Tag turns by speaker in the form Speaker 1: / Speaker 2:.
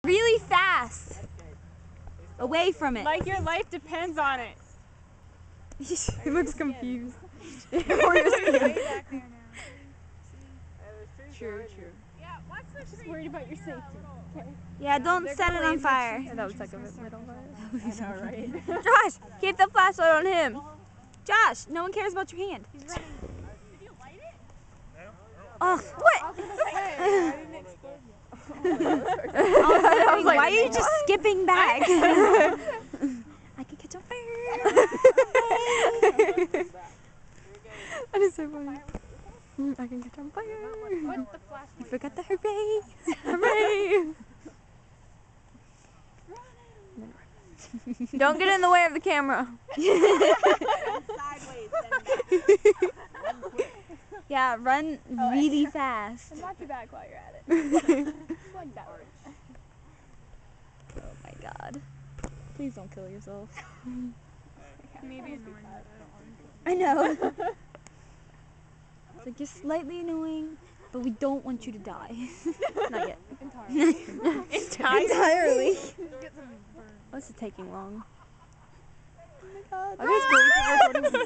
Speaker 1: Really fast. Away from it.
Speaker 2: Like your life depends on it.
Speaker 1: He looks confused.
Speaker 2: True. Just worried about your safety. Okay.
Speaker 1: Yeah, don't set it on fire.
Speaker 2: Yeah, that was like a bit on fire. I know, right?
Speaker 1: Josh, keep the flashlight on him. Josh, no one cares about your hand.
Speaker 2: He's running. Did you light it?
Speaker 1: Oh, what?
Speaker 2: I was gonna say, I didn't explode yet.
Speaker 1: I was like, why are you just skipping back? I can catch on fire. That is so funny. I can catch on fire. You forgot the hooray. Hooray. Don't get in the way of the camera. Yeah, run really fast.
Speaker 2: And knock your back while you're at it. Like that way.
Speaker 1: Oh my god. Please don't kill yourself.
Speaker 2: Maybe annoying, but
Speaker 1: I know. It's like you're slightly annoying, but we don't want you to die. Not yet. Entirely. This is taking long.
Speaker 2: Oh my god.
Speaker 1: Are these really recording?